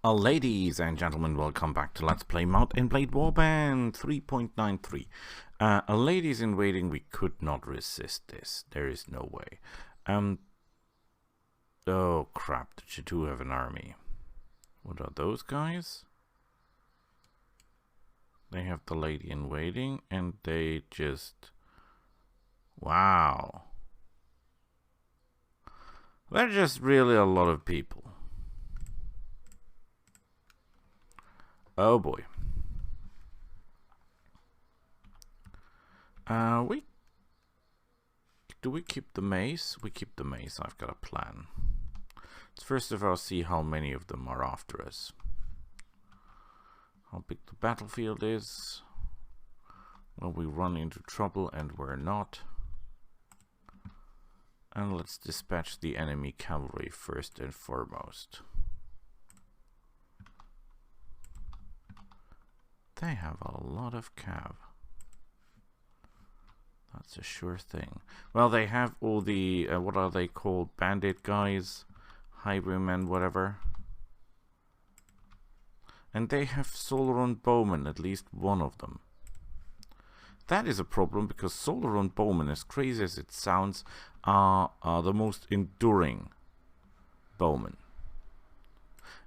Ladies and gentlemen, welcome back to Let's Play Mount and Blade Warband 3.93. Ladies in waiting, we could not resist this. There is no way. Oh crap, the Chitu have an army. What are those guys? They have the lady in waiting and they just... Wow. They're just really a lot of people. Oh boy. Do we keep the mace? We keep the mace. I've got a plan. Let's first of all see how many of them are after us. How big the battlefield is. Well, we run into trouble and we're not. And let's dispatch the enemy cavalry first and foremost. They have a lot of cav. That's a sure thing. Well, they have all the, what are they called? Bandit guys? Highwaymen, whatever. And they have Solaron bowmen, at least one of them. That is a problem because Solaron bowmen, as crazy as it sounds, are the most enduring bowmen.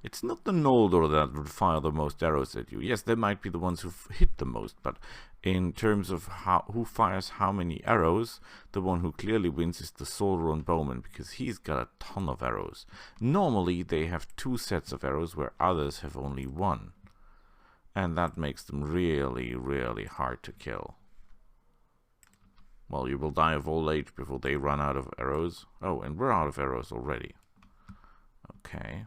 It's not the Noldor that would fire the most arrows at you. Yes, they might be the ones who hit the most, but in terms of who fires how many arrows, the one who clearly wins is the Sauron bowman, because he's got a ton of arrows. Normally, they have 2 sets of arrows, where others have only 1. And that makes them really, really hard to kill. Well, you will die of old age before they run out of arrows. Oh, and we're out of arrows already. Okay.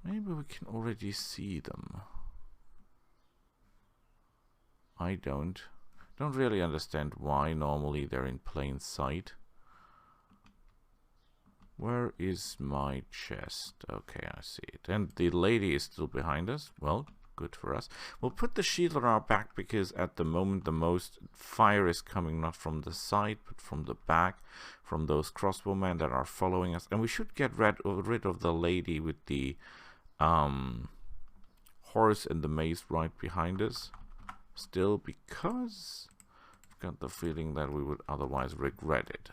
Maybe we can already see them. I don't really understand why normally they're in plain sight. Where is my chest? Okay, I see it. And the lady is still behind us. Well, good for us. We'll put the shield on our back because at the moment the most fire is coming not from the side but from the back, from those crossbowmen that are following us. And we should get rid of the lady with the horse and the mace right behind us still, because I've got the feeling that we would otherwise regret it.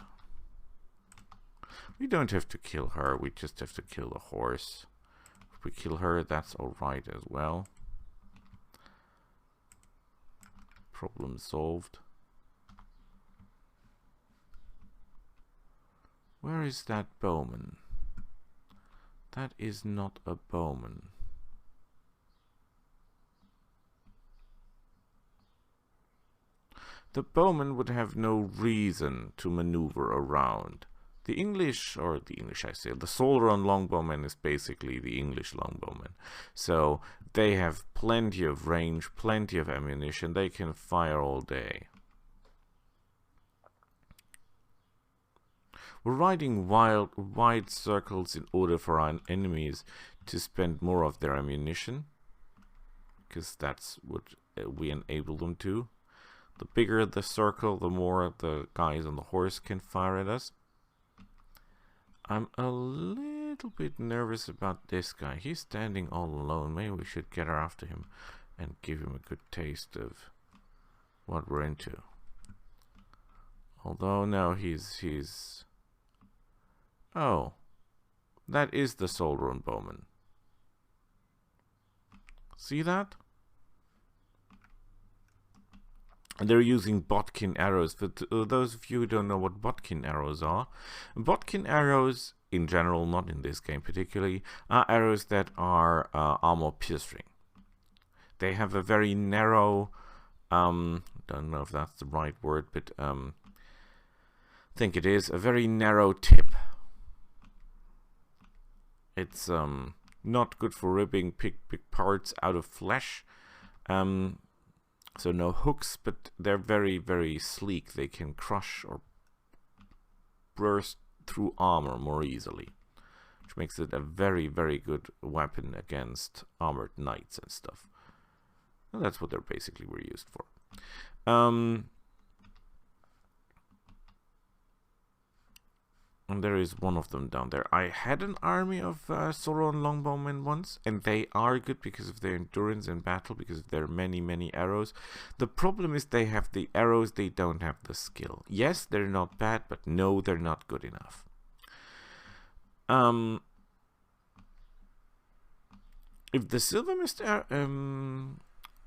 We don't have to kill her, we just have to kill the horse. If we kill her, that's alright as well. Problem solved. Where is that bowman? That is not a bowman. The bowman would have no reason to maneuver around. The English I say, the Sauron longbowman is basically the English longbowman. So they have plenty of range, plenty of ammunition, they can fire all day. We're riding wide circles in order for our enemies to spend more of their ammunition, because that's what we enable them to. The bigger the circle, the more the guys on the horse can fire at us. I'm a little bit nervous about this guy. He's standing all alone. Maybe we should get after him and give him a good taste of what we're into. Although, no, he's... Oh, that is the Sauron bowman. See that? And they're using Botkin arrows. For those of you who don't know what Botkin arrows are, Botkin arrows, in general, not in this game particularly, are arrows that are armor piercing. They have a very narrow, don't know if that's the right word, but I think it is, a very narrow tip. It's not good for ripping big parts out of flesh. So no hooks, but they're very, very sleek. They can crush or burst through armor more easily, which makes it a very, very good weapon against armored knights and stuff. And that's what they're basically were used for. And there is one of them down there. I had an army of Sauron longbowmen once, and they are good because of their endurance in battle, because of their many arrows. The problem is they have the arrows, they don't have the skill. Yes, they're not bad, but no, they're not good enough. If the Silver Mist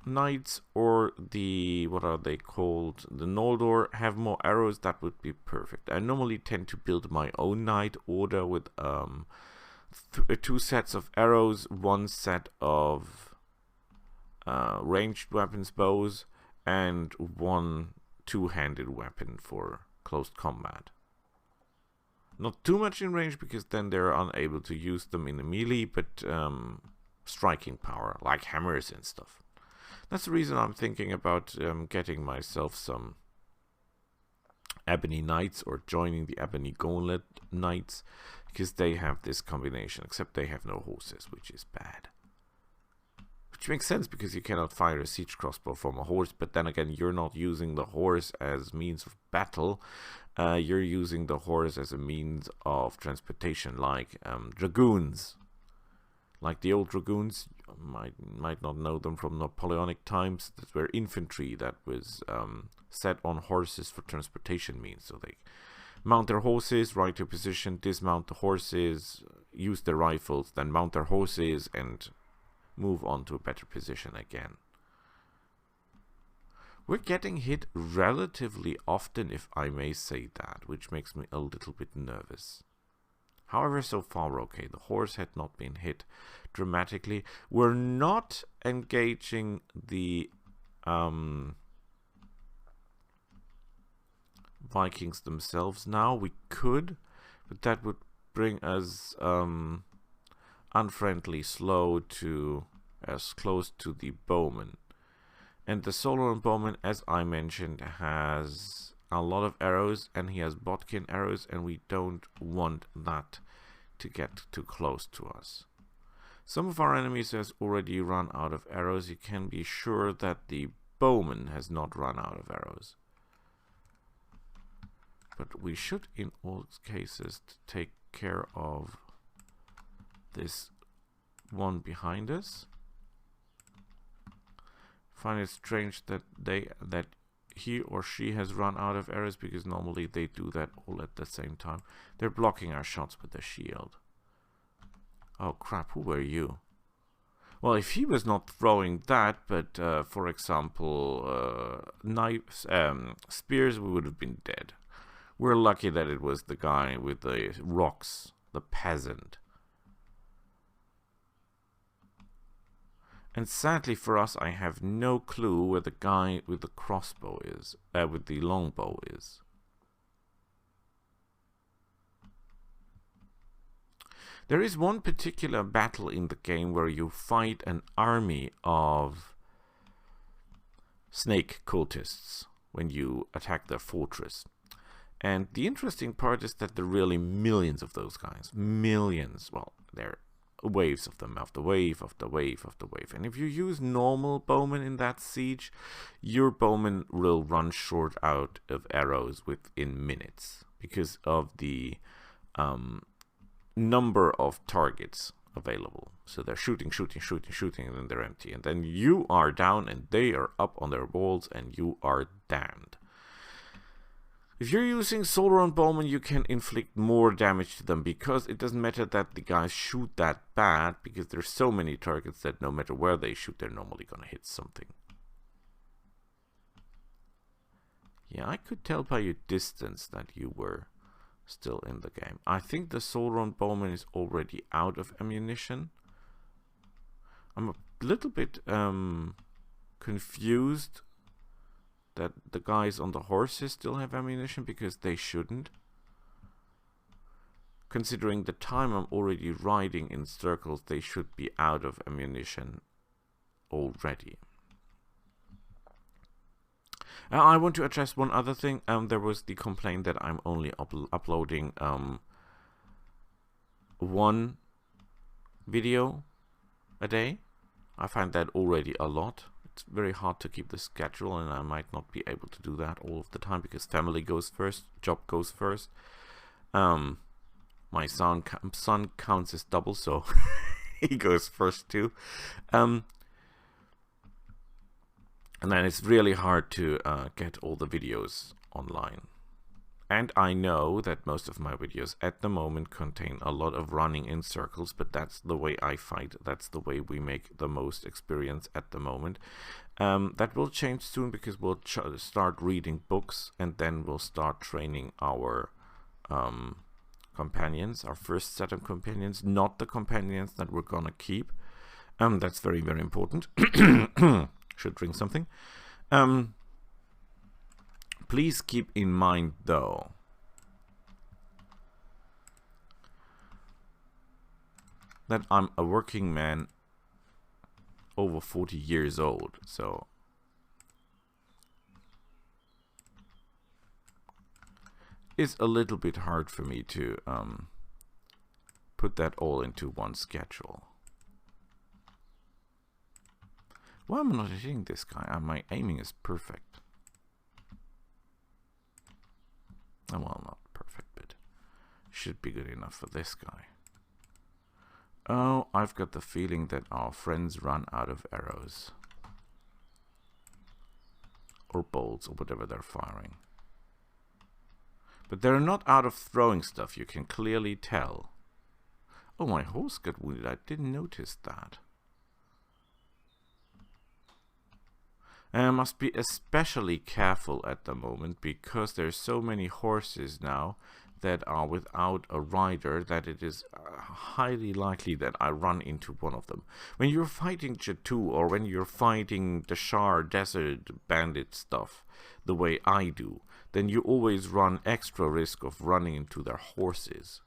Knights or the, what are they called, the Noldor have more arrows, that would be perfect. I normally tend to build my own knight order with 2 sets of arrows, 1 set of ranged weapons, bows, and 1 two-handed weapon for close combat. Not too much in range, because then they're unable to use them in a melee, but striking power, like hammers and stuff. That's the reason I'm thinking about getting myself some Ebony Knights, or joining the Ebony Gauntlet Knights, because they have this combination, except they have no horses, which is bad. Which makes sense, because you cannot fire a siege crossbow from a horse, but then again, you're not using the horse as means of battle. You're using the horse as a means of transportation, like dragoons. Like the old dragoons, you might not know them from Napoleonic times. That were infantry that was set on horses for transportation means. So they mount their horses, ride to position, dismount the horses, use their rifles, then mount their horses and move on to a better position again. We're getting hit relatively often, if I may say that, which makes me a little bit nervous. However, so far okay. The horse had not been hit dramatically. We're not engaging the Vikings themselves now. We could, but that would bring us unfriendly slow to as close to the bowman. And the Sauron bowman, as I mentioned, has a lot of arrows, and he has bodkin arrows, and we don't want that to get too close to us. Some of our enemies has already run out of arrows. You can be sure that the bowman has not run out of arrows. But we should, in all cases, take care of this one behind us. Find it strange that he or she has run out of arrows, because normally they do that all at the same time. They're blocking our shots with the shield. Oh crap, who were you? Well, if he was not throwing that, but for example, knives, spears, we would have been dead. We're lucky that it was the guy with the rocks, the peasant. And sadly for us, I have no clue where the guy with the crossbow is, with the longbow is. There is one particular battle in the game where you fight an army of snake cultists when you attack their fortress. And the interesting part is that there are really millions of those guys. Millions. Well, they're waves of them, after wave, after wave, after wave. And if you use normal bowmen in that siege, your bowmen will run short out of arrows within minutes, because of the number of targets available. So they're shooting, and then they're empty. And then you are down, and they are up on their walls, and you are damned. If you're using Sauron bowmen, you can inflict more damage to them, because it doesn't matter that the guys shoot that bad, because there's so many targets that no matter where they shoot, they're normally going to hit something. Yeah, I could tell by your distance that you were still in the game. I think the Sauron bowman is already out of ammunition. I'm a little bit confused that the guys on the horses still have ammunition, because they shouldn't. Considering the time I'm already riding in circles, they should be out of ammunition already. I want to address one other thing. There was the complaint that I'm only uploading one video a day. I find that already a lot. It's very hard to keep the schedule, and I might not be able to do that all of the time, because family goes first, job goes first. My son counts as double, so he goes first too. And then it's really hard to get all the videos online. And I know that most of my videos at the moment contain a lot of running in circles, but that's the way I fight. That's the way we make the most experience at the moment. That will change soon, because we'll start reading books, and then we'll start training our companions, our first set of companions, not the companions that we're gonna keep. That's very, very important. Should drink something. Please keep in mind, though, that I'm a working man over 40 years old, so it's a little bit hard for me to put that all into one schedule. Why am I not hitting this guy? My aiming is perfect. Well, not perfect, but should be good enough for this guy. Oh, I've got the feeling that our friends run out of arrows. Or bolts, or whatever they're firing. But they're not out of throwing stuff, you can clearly tell. Oh, my horse got wounded, I didn't notice that. And I must be especially careful at the moment, because there's so many horses now that are without a rider that it is highly likely that I run into one of them. When you're fighting Jatu, or when you're fighting the Shar Desert Bandit stuff the way I do, then you always run extra risk of running into their horses.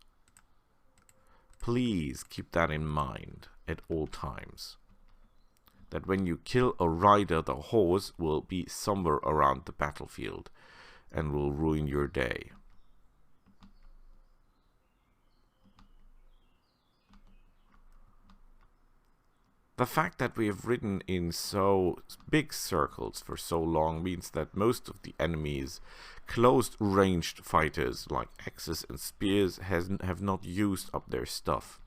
Please keep that in mind at all times. That when you kill a rider, the horse will be somewhere around the battlefield and will ruin your day. The fact that we have ridden in so big circles for so long means that most of the enemy's close-ranged fighters like axes and spears have not used up their stuff.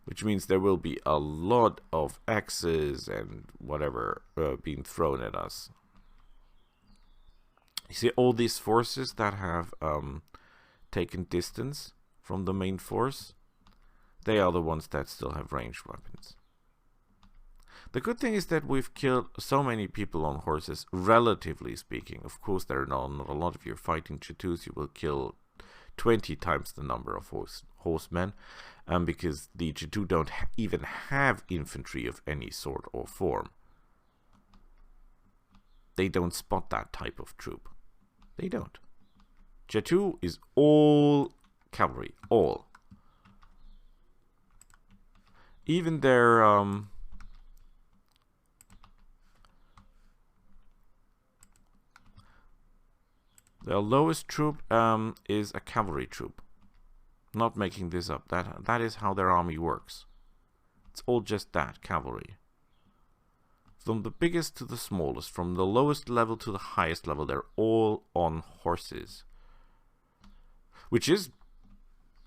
Which means there will be a lot of axes and whatever being thrown at us. You see all these forces that have taken distance from the main force? They are the ones that still have ranged weapons. The good thing is that we've killed so many people on horses, relatively speaking. Of course, there are not a lot of you fighting Chatus. You will kill 20 times the number of horsemen. Because the Jatu don't even have infantry of any sort or form. They don't spot that type of troop. They don't. Jatu is all cavalry, all. Even their lowest troop is a cavalry troop. Not making this up. That is how their army works. It's all just that, cavalry. From the biggest to the smallest, from the lowest level to the highest level, they're all on horses. Which is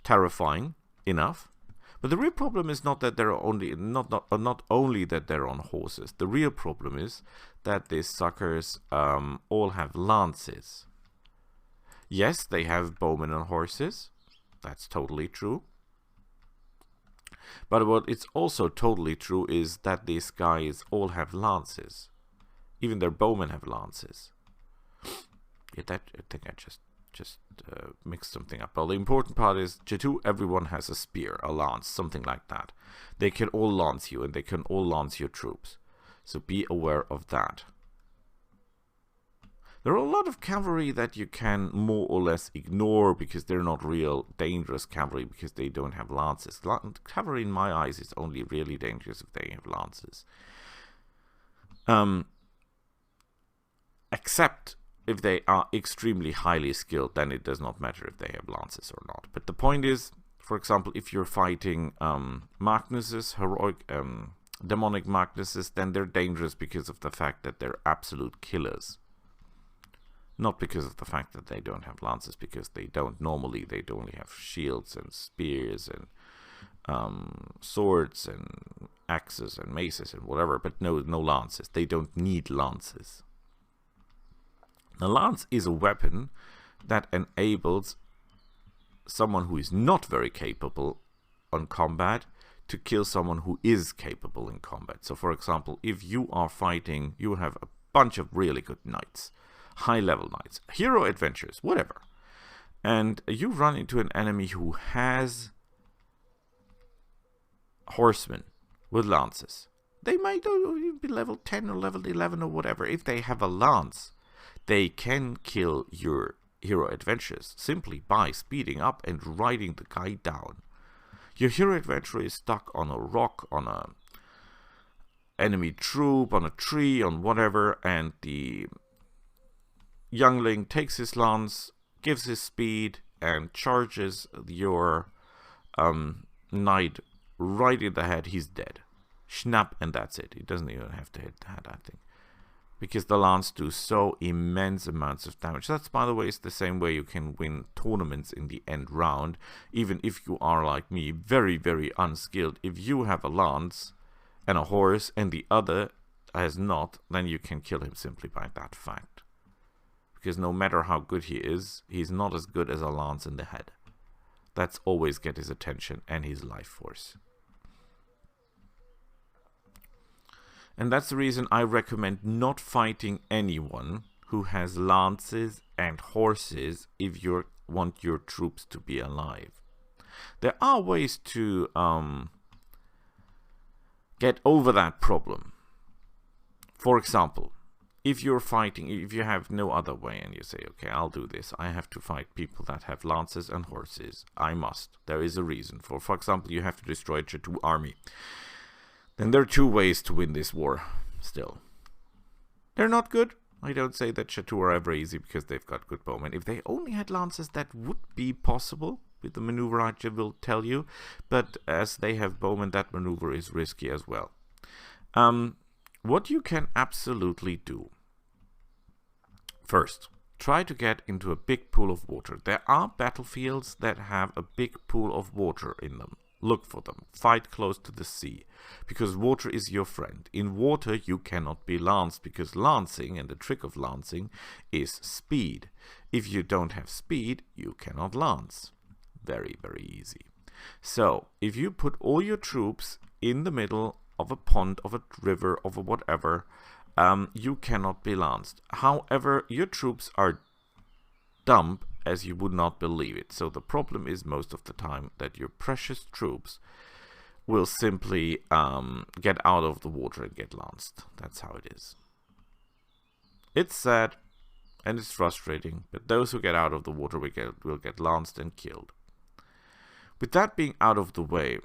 terrifying enough. But the real problem is not that they're not only that they're on horses. The real problem is that these suckers all have lances. Yes, they have bowmen on horses. That's totally true. But what it's also totally true is that these guys all have lances. Even their bowmen have lances. Yeah, I think I just mixed something up. Well, the important part is, Jatu, everyone has a spear, a lance, something like that. They can all lance you, and they can all lance your troops. So be aware of that. There are a lot of cavalry that you can more or less ignore because they're not real dangerous cavalry because they don't have lances. Cavalry in my eyes is only really dangerous if they have lances. Except if they are extremely highly skilled, then it does not matter if they have lances or not. But the point is, for example, if you're fighting Magnuses, heroic demonic Magnuses, then they're dangerous because of the fact that they're absolute killers. Not because of the fact that they don't have lances, because they don't. Normally, they only have shields and spears and swords and axes and maces and whatever, but no lances. They don't need lances. A lance is a weapon that enables someone who is not very capable on combat to kill someone who is capable in combat. So for example, if you are fighting, you have a bunch of really good knights, high level knights, hero adventurers, whatever, and you run into an enemy who has horsemen with lances. They might be level 10 or level 11 or whatever. If they have a lance, they can kill your hero adventurers simply by speeding up and riding the guy down. Your hero adventurer is stuck on a rock, on a enemy troop, on a tree, on whatever, and the youngling takes his lance, gives his speed, and charges your knight right in the head. He's dead. Schnapp, and that's it. He doesn't even have to hit the head, I think. Because the lance do so immense amounts of damage. That's, by the way, is the same way you can win tournaments in the end round. Even if you are, like me, very, very unskilled. If you have a lance and a horse and the other has not, then you can kill him simply by that fact. Because no matter how good he is, he's not as good as a lance in the head. That's always get his attention and his life force. And that's the reason I recommend not fighting anyone who has lances and horses if you want your troops to be alive. There are ways to get over that problem. For example, if you're fighting, if you have no other way and you say, okay, I'll do this. I have to fight people that have lances and horses. I must. There is a reason. For example, you have to destroy a Chatu army. Then there are two ways to win this war, still. They're not good. I don't say that Chatu are ever easy because they've got good bowmen. If they only had lances, that would be possible with the maneuver I will tell you. But as they have bowmen, that maneuver is risky as well. What you can absolutely do. First, try to get into a big pool of water. There are battlefields that have a big pool of water in them. Look for them. Fight close to the sea, because water is your friend. In water you cannot be lanced, because lancing, and the trick of lancing, is speed. If you don't have speed, you cannot lance. Very, very easy. So, if you put all your troops in the middle of a pond, of a river, of a whatever, you cannot be lanced. However, your troops are dumb as you would not believe it. So the problem is most of the time that your precious troops will simply get out of the water and get lanced. That's how it is. It's sad and it's frustrating, but those who get out of the water will get lanced and killed. With that being out of the way,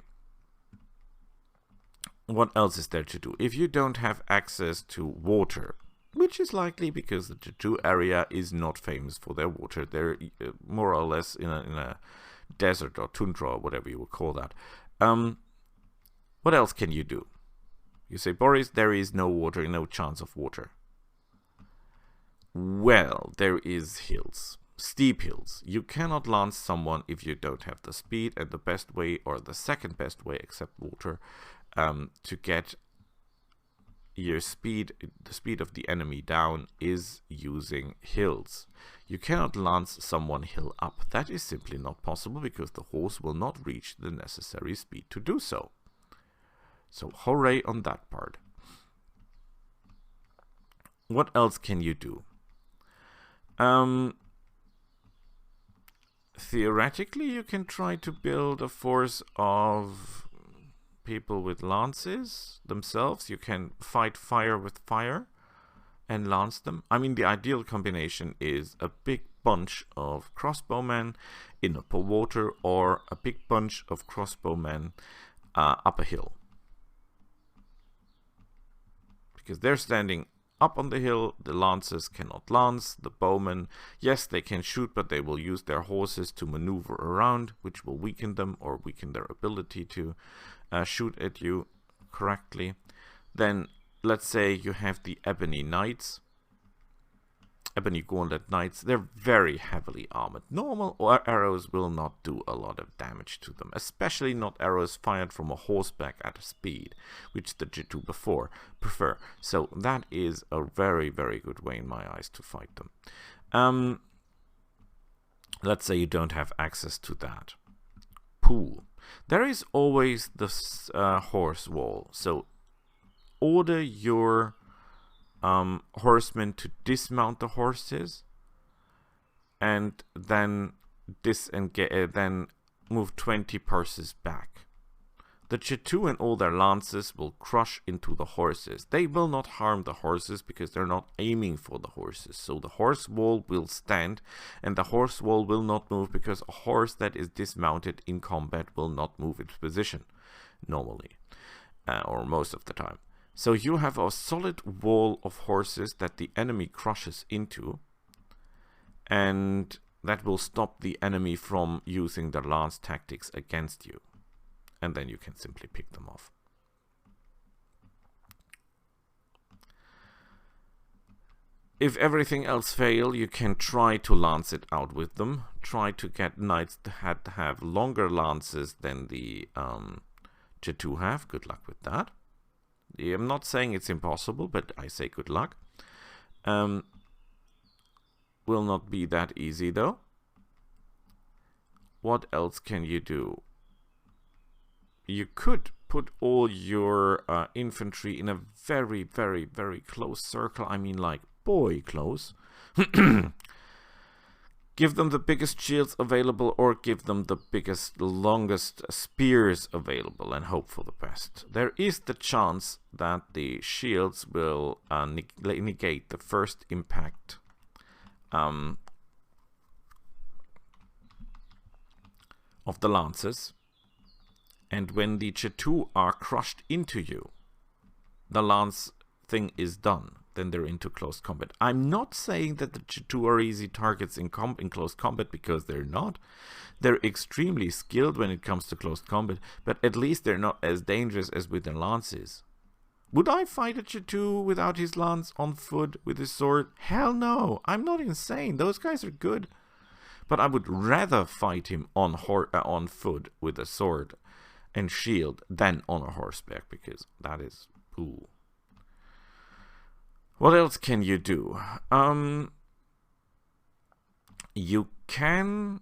what else is there to do? If you don't have access to water, which is likely because the Chatu area is not famous for their water. They're more or less in a desert or tundra or whatever you would call that. What else can you do? You say, Boris, there is no water, no chance of water. Well, there is hills. Steep hills. You cannot lance someone if you don't have the speed, and the best way, or the second best way except water, to get your speed, the speed of the enemy down, is using hills. You cannot lance someone hill up. That is simply not possible because the horse will not reach the necessary speed to do so. So hooray on that part. What else can you do? Theoretically, you can try to build a force of people with lances themselves. You can fight fire with fire and lance them. I mean, the ideal combination is a big bunch of crossbowmen in upper water, or a big bunch of crossbowmen up a hill. Because they're standing up on the hill, the lancers cannot lance, the bowmen, yes, they can shoot, but they will use their horses to maneuver around, which will weaken them, or weaken their ability to shoot at you correctly. Then let's say you have the ebony knights. Ebony Gauntlet Knights, they're very heavily armored. Normal arrows will not do a lot of damage to them, especially not arrows fired from a horseback at a speed, which the G2 prefer. So that is a very, very good way in my eyes to fight them. Let's say you don't have access to that pool. There is always the horse wall, so order your horsemen to dismount the horses and then then move 20 paces back. The G2 and all their lances will crush into the horses. They will not harm the horses because they're not aiming for the horses. So the horse wall will stand and the horse wall will not move because a horse that is dismounted in combat will not move its position normally, or most of the time. So you have a solid wall of horses that the enemy crushes into, and that will stop the enemy from using their lance tactics against you. And then you can simply pick them off. If everything else fails, you can try to lance it out with them. Try to get knights to have longer lances than the G2 have. Good luck with that. I'm not saying it's impossible, but I say good luck. Will not be that easy though. What else can you do? You could put all your infantry in a very, very, very close circle. I mean, like, boy close. Give them the biggest shields available, or give them the biggest, longest spears available, and hope for the best. There is the chance that the shields will negate the first impact of the lances. And when the G2 are crushed into you, the lance thing is done. Then they're into close combat. I'm not saying that the G2 are easy targets in close combat, because they're not. They're extremely skilled when it comes to close combat, but at least they're not as dangerous as with their lances. Would I fight a G2 without his lance, on foot, with his sword? Hell no! I'm not insane. Those guys are good. But I would rather fight him on foot with a sword and shield than on a horseback, because that is ooh. What else can you do? You can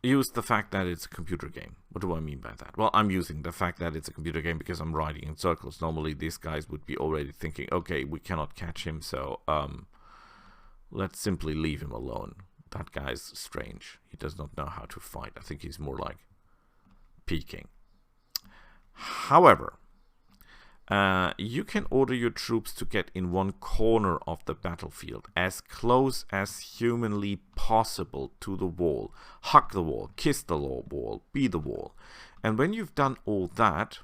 use the fact that it's a computer game. What do I mean by that? Well, I'm using the fact that it's a computer game because I'm riding in circles. Normally these guys would be already thinking, okay, we cannot catch him, so let's simply leave him alone. That guy's strange. He does not know how to fight. I think he's more like peeking. However, you can order your troops to get in one corner of the battlefield, as close as humanly possible to the wall. Hug the wall, kiss the wall, be the wall. And when you've done all that,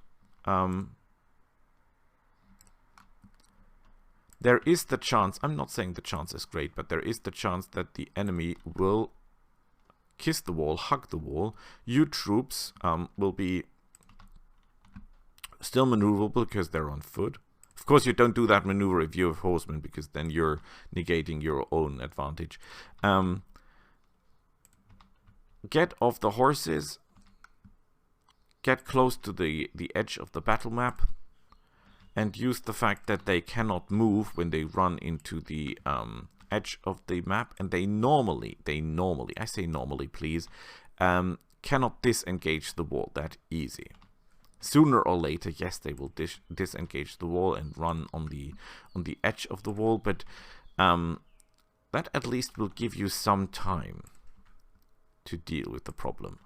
there is the chance, I'm not saying the chance is great, but there is the chance that the enemy will kiss the wall, hug the wall. You troops will be still maneuverable because they're on foot. Of course, you don't do that maneuver if you have horsemen, because then you're negating your own advantage. Get off the horses. Get close to the edge of the battle map. And use the fact that they cannot move when they run into the edge of the map. And they normally, I say normally please, cannot disengage the wall that easy. Sooner or later, yes, they will disengage the wall and run on the edge of the wall, but that at least will give you some time to deal with the problem.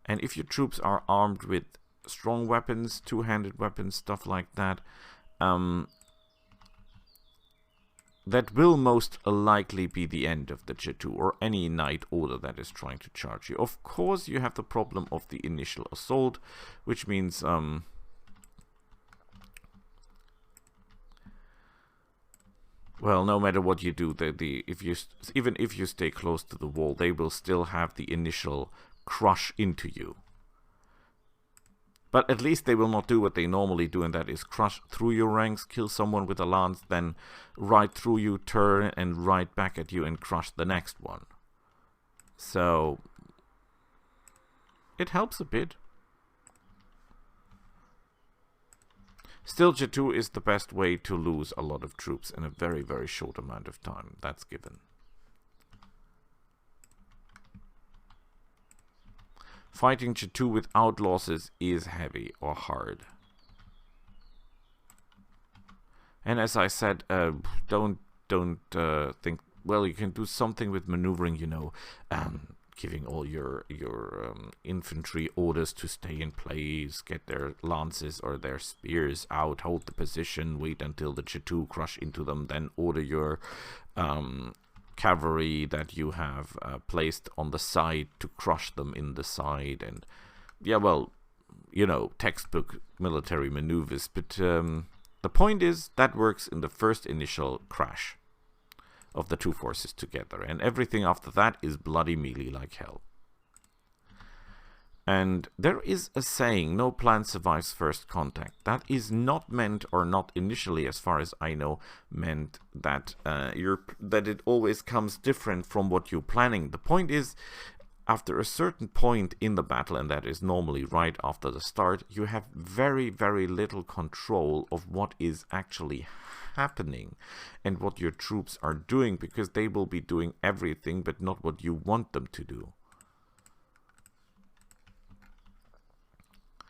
And if your troops are armed with strong weapons, two-handed weapons, stuff like that, that will most likely be the end of the G2 or any knight order that is trying to charge you. Of course, you have the problem of the initial assault, which means well, no matter what you do, even if you stay close to the wall, they will still have the initial crush into you. But at least they will not do what they normally do, and that is crush through your ranks, kill someone with a lance, then right through you, turn, and right back at you and crush the next one. So it helps a bit. Still, G2 is the best way to lose a lot of troops in a very, very short amount of time. That's given. Fighting G2 without losses is heavy or hard. And as I said, don't think, well, you can do something with maneuvering, you know, giving all your infantry orders to stay in place, get their lances or their spears out, hold the position, wait until the G2 crush into them, then order your cavalry that you have placed on the side to crush them in the side. And yeah, well, you know, textbook military maneuvers, but the point is that works in the first initial crash of the two forces together, and everything after that is bloody melee like hell. And there is a saying, no plan survives first contact. That is not meant, or not initially, as far as I know, meant that that it always comes different from what you're planning. The point is, after a certain point in the battle, and that is normally right after the start, you have very, very little control of what is actually happening and what your troops are doing, because they will be doing everything but not what you want them to do.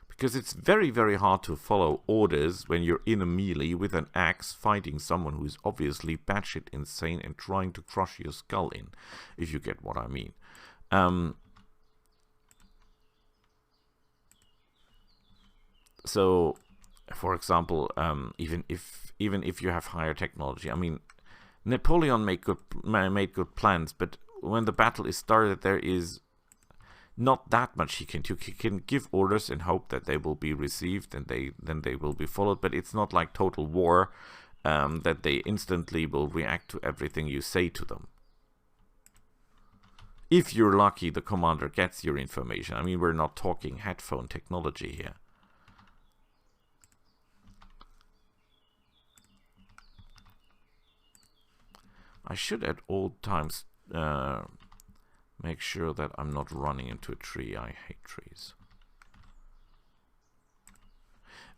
Because it's very, very hard to follow orders when you're in a melee with an axe fighting someone who's obviously batshit insane and trying to crush your skull in, if you get what I mean. So, for example, even if you have higher technology, I mean, Napoleon made good plans, but when the battle is started, there is not that much he can do. He can give orders and hope that they will be received, and then they will be followed. But it's not like Total War, that they instantly will react to everything you say to them. If you're lucky, the commander gets your information. I mean, we're not talking headphone technology here. I should at all times make sure that I'm not running into a tree. I hate trees.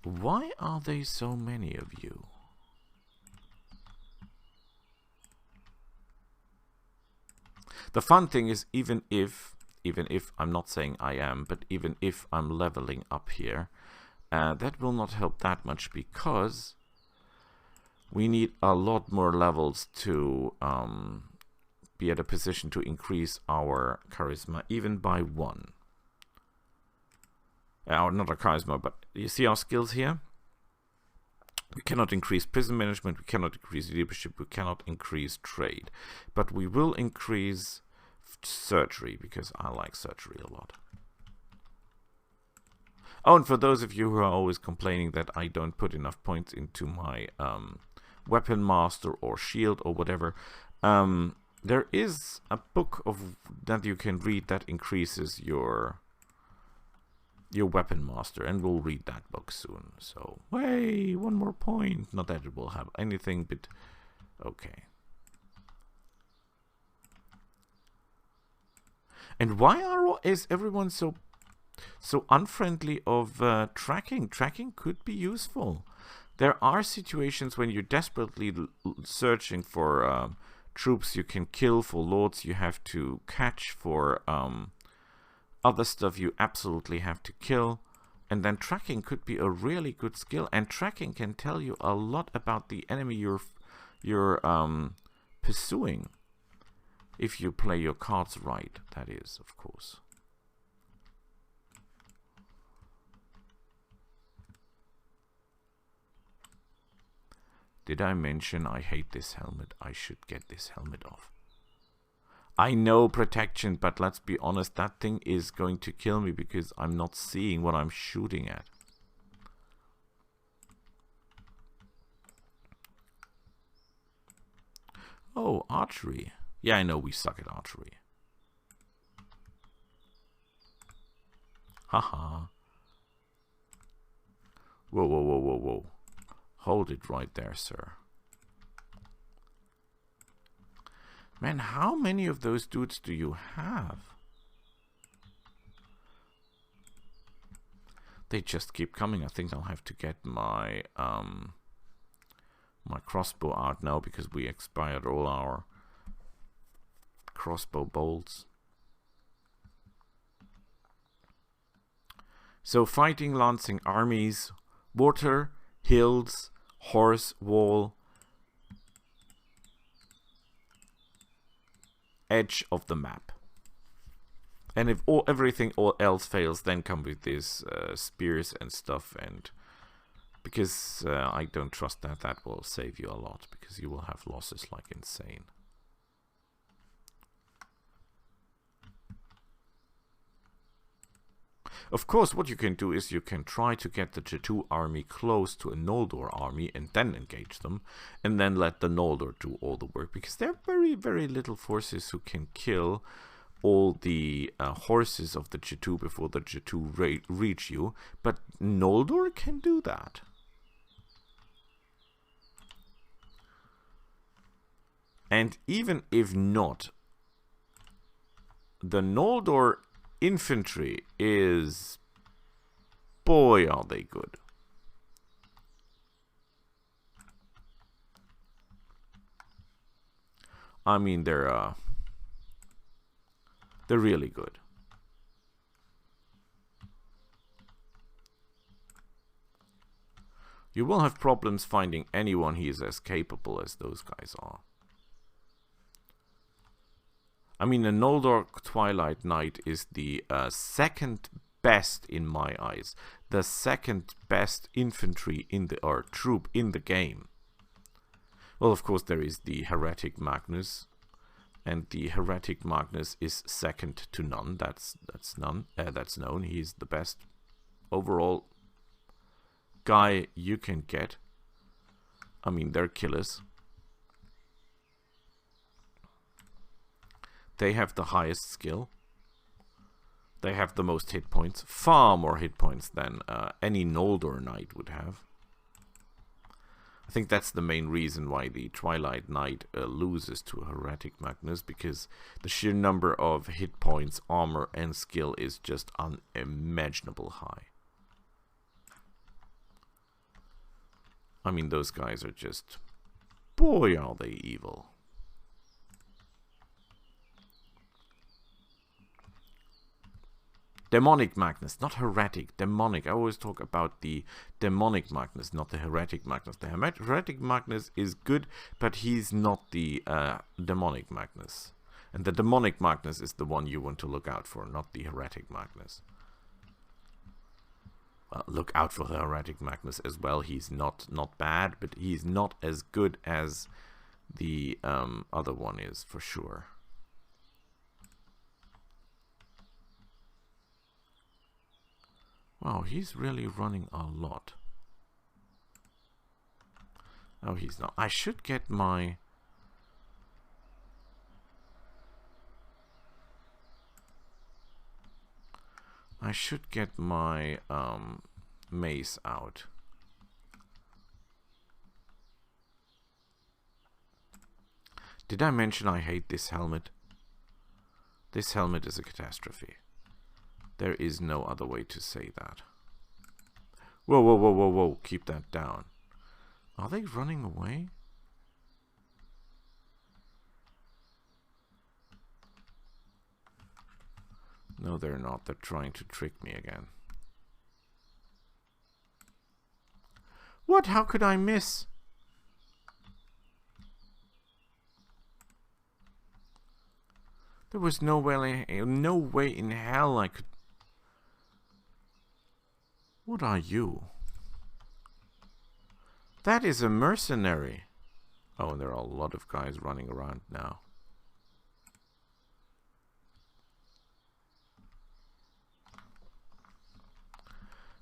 Why are there so many of you? The fun thing is, even if I'm not saying I am, but even if I'm leveling up here, that will not help that much, because we need a lot more levels to be at a position to increase our charisma, even by 1. Not a charisma, but you see our skills here? We cannot increase prison management, we cannot increase leadership, we cannot increase trade. But we will increase surgery, because I like surgery a lot. Oh, and for those of you who are always complaining that I don't put enough points into my weapon master or shield or whatever, there is a book that you can read that increases your weapon master, and we'll read that book soon. So, hey, 1 more point. Not that it will have anything, but okay. And why is everyone so unfriendly of tracking? Tracking could be useful. There are situations when you're desperately searching for troops you can kill, for lords you have to catch, for other stuff you absolutely have to kill, and then tracking could be a really good skill. And tracking can tell you a lot about the enemy you're pursuing, if you play your cards right, that is, of course. Did I mention I hate this helmet? I should get this helmet off. I know protection, but let's be honest, that thing is going to kill me because I'm not seeing what I'm shooting at. Oh, archery. Yeah, I know we suck at archery. Haha. Whoa, whoa, whoa, whoa, whoa. Hold it right there, sir. Man, how many of those dudes do you have? They just keep coming. I think I'll have to get my my crossbow out now because we expired all our crossbow bolts. So fighting, lancing armies, water, hills, horse, wall, edge of the map. And if everything else fails, then come with these spears and stuff. And because I don't trust that, that will save you a lot, because you will have losses like insane. Of course, what you can do is you can try to get the G2 army close to a Noldor army and then engage them, and then let the Noldor do all the work, because they're very, very little forces who can kill all the horses of the G2 before the G2 reach you, but Noldor can do that. And even if not, the Noldor infantry is, boy, are they good. I mean, they're really good. You will have problems finding anyone who is as capable as those guys are. I mean, the Noldor Twilight Knight is the second best in my eyes. The second best infantry in the, or troop in the game. Well, of course, there is the Heretic Magnus. And the Heretic Magnus is second to none. That's known. He's the best overall guy you can get. I mean, they're killers. They have the highest skill. They have the most hit points. Far more hit points than any Noldor Knight would have. I think that's the main reason why the Twilight Knight loses to Heretic Magnus, because the sheer number of hit points, armor, and skill is just unimaginable high. I mean, those guys are just, boy, are they evil. Demonic Magnus, not Heretic, Demonic. I always talk about the Demonic Magnus, not the Heretic Magnus. The Heretic Magnus is good, but he's not the Demonic Magnus. And the Demonic Magnus is the one you want to look out for, not the Heretic Magnus. Well, look out for the Heretic Magnus as well. He's not bad, but he's not as good as the other one is, for sure. Wow, he's really running a lot. Oh, he's not. I should get my... mace out. Did I mention I hate this helmet? This helmet is a catastrophe. There is no other way to say that. Whoa, whoa, whoa, whoa, whoa. Keep that down. Are they running away? No, they're not. They're trying to trick me again. What? How could I miss? There was no way in hell I could... What are you? That is a mercenary. Oh, and there are a lot of guys running around now.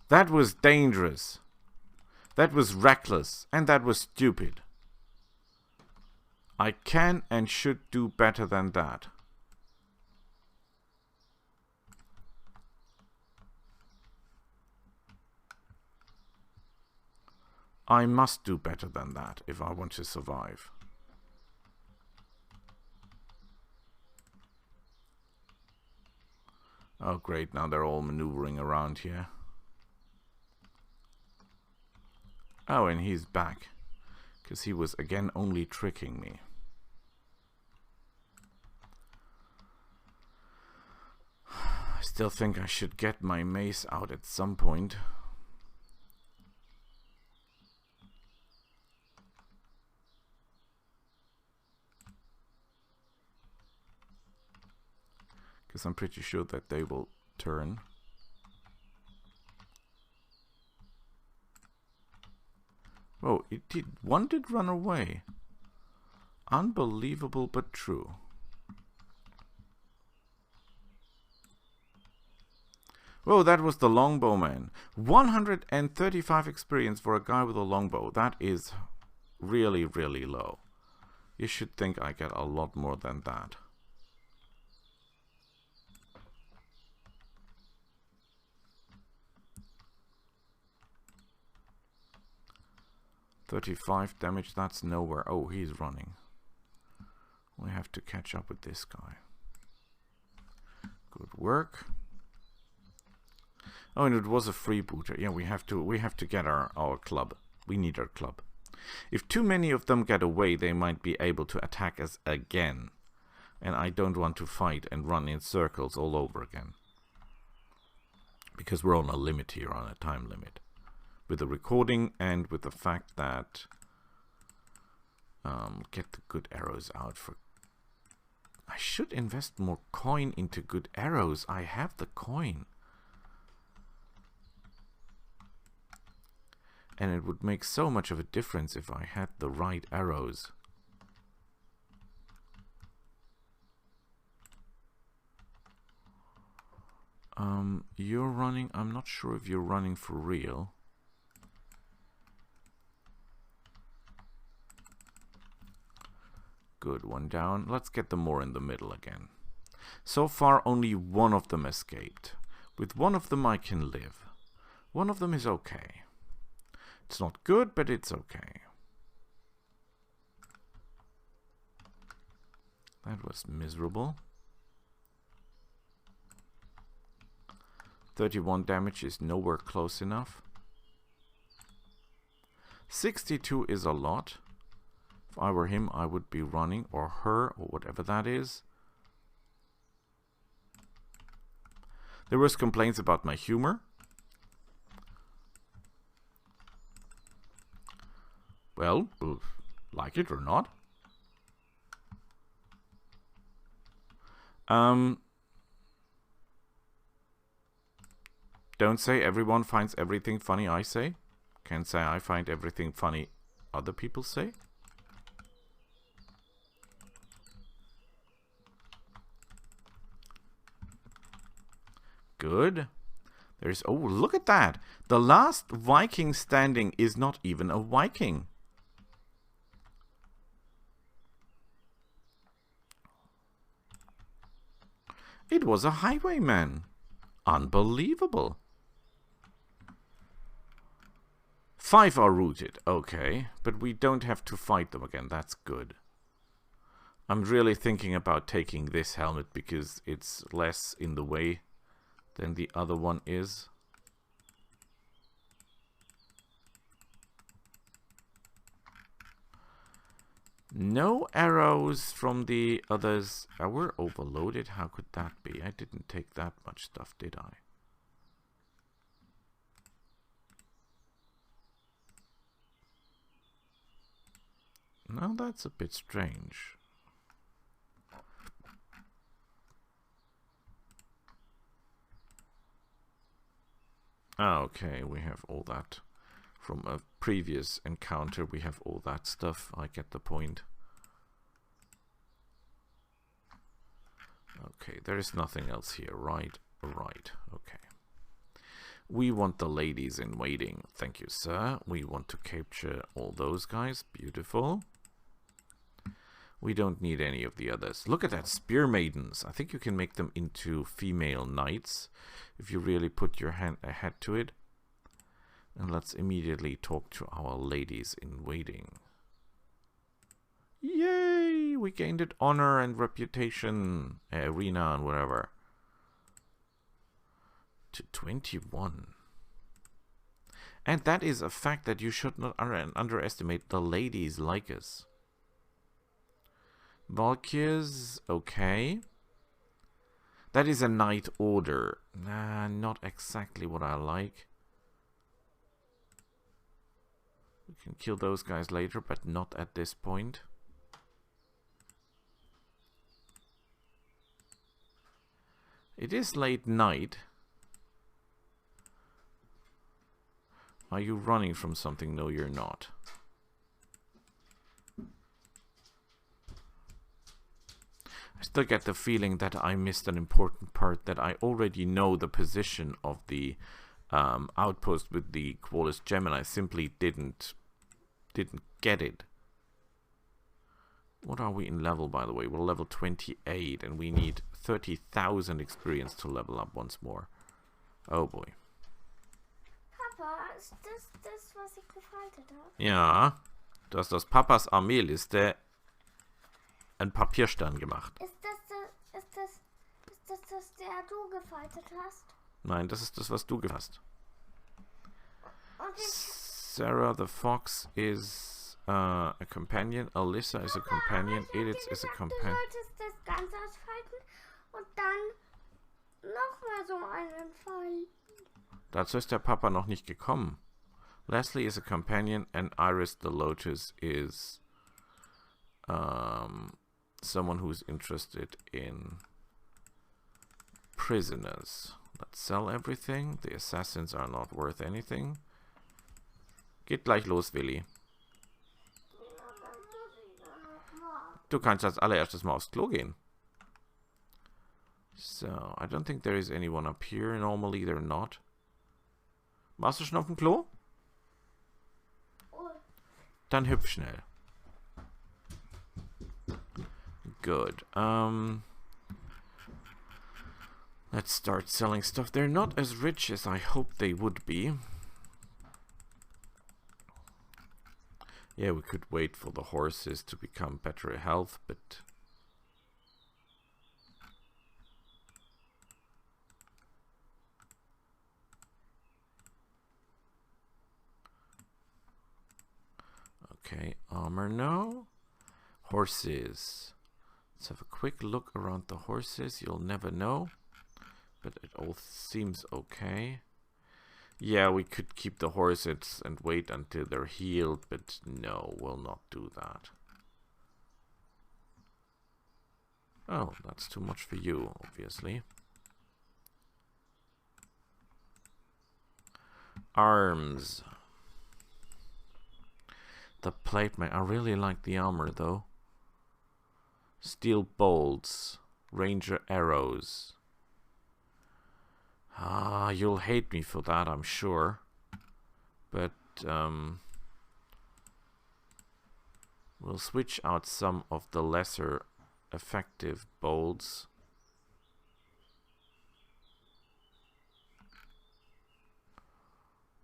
That was dangerous. That was reckless. And that was stupid. I can and should do better than that. I must do better than that if I want to survive. Oh great, now they're all maneuvering around here. Oh, and he's back. Because he was again only tricking me. I still think I should get my mace out at some point. Because I'm pretty sure that they will turn. Oh, one did run away. Unbelievable but true. Whoa, that was the longbowman. 135 experience for a guy with a longbow. That is really, really low. You should think I get a lot more than that. $35 damage, that's nowhere. Oh, he's running. We have to catch up with this guy. Good work. Oh, and it was a freebooter. Yeah, we have to get our club. We need our club. If too many of them get away, they might be able to attack us again. And I don't want to fight and run in circles all over again. Because we're on a limit here, on a time limit. With the recording and with the fact that get the good arrows out for. I should invest more coin into good arrows. I have the coin, and it would make so much of a difference if I had the right arrows. You're running. I'm not sure if you're running for real. Good, one down. Let's get them more in the middle again. So far, only one of them escaped. With one of them, I can live. One of them is okay. It's not good, but it's okay. That was miserable. 31 damage is nowhere close enough. 62 is a lot. If I were him, I would be running, or her, or whatever that is. There was complaints about my humor. Well, like it or not. Don't say everyone finds everything funny I say. Can't say I find everything funny other people say. Good. There's... Oh, look at that. The last Viking standing is not even a Viking. It was a highwayman. Unbelievable. 5 are rooted. Okay. But we don't have to fight them again. That's good. I'm really thinking about taking this helmet because it's less in the way than the other one is. No arrows from the others. We're overloaded. How could that be? I didn't take that much stuff, did I? No, that's a bit strange. Okay, we have all that. From a previous encounter, we have all that stuff. I get the point. Okay, there is nothing else here, right? Right, okay. We want the ladies in waiting. Thank you, sir. We want to capture all those guys. Beautiful. We don't need any of the others. Look at that, spear maidens. I think you can make them into female knights if you really put your head to it. And let's immediately talk to our ladies in waiting. Yay! We gained it honor and reputation. Arena and whatever. To 21. And that is a fact that you should not underestimate. The ladies like us. Valkyrs, okay. That is a knight order. Nah, not exactly what I like. We can kill those guys later, but not at this point. It is late night. Are you running from something? No, you're not. I still get the feeling that I missed an important part, that I already know the position of the outpost with the Qualis gem, and I simply didn't get it. What are we in level, by the way? We're level 28, and we need 30,000 experience to level up once more. Oh boy. Papa, ist das, was ich gefaltet habe? Ja, du hast aus Papas Armeeliste einen Papierstern gemacht. Ist das, der du gefaltet hast? Nein, das ist das, was du gefasst. Okay. Sarah the Fox is a companion. Alyssa is a companion. Edith is a companion. Du solltest das Ganze ausfalten und dann nochmal so einen Fall. Dazu ist der Papa noch nicht gekommen. Leslie is a companion and Iris the Lotus is someone who's interested in prisoners. Let's sell everything. The assassins are not worth anything. Geht gleich los, Willi. Du kannst als allererstes mal aufs Klo gehen. So, I don't think there is anyone up here. Normally they're not. Warst du schon auf dem Klo? Dann hüpf schnell. Good. Let's start selling stuff. They're not as rich as I hoped they would be. Yeah, we could wait for the horses to become better health, but... Okay, armor no. Horses. Let's have a quick look around the horses. You'll never know. But it all seems okay. Yeah, we could keep the horses and wait until they're healed, but no, we'll not do that. Oh, that's too much for you, obviously. Arms. The plate, man. I really like the armor, though. Steel bolts. Ranger arrows. Ah, you'll hate me for that, I'm sure. But, we'll switch out some of the lesser effective bolts.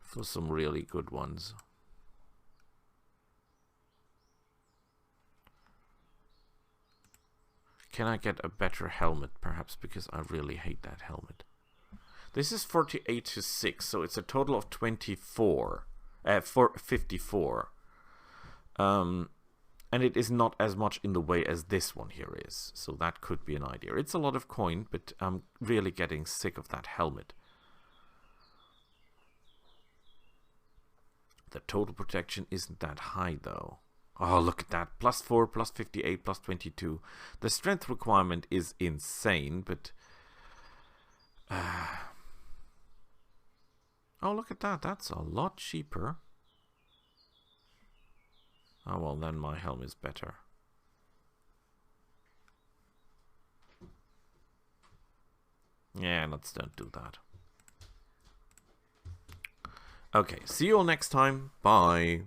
For some really good ones. Can I get a better helmet, perhaps? Because I really hate that helmet. This is 48 to 6, so it's a total of 54. 54. And it is not as much in the way as this one here is. So that could be an idea. It's a lot of coin, but I'm really getting sick of that helmet. The total protection isn't that high, though. Oh, look at that. Plus 4, plus 58, plus 22. The strength requirement is insane, but... Oh, look at that. That's a lot cheaper. Oh, well, then my helm is better. Yeah, let's don't do that. Okay, see you all next time. Bye.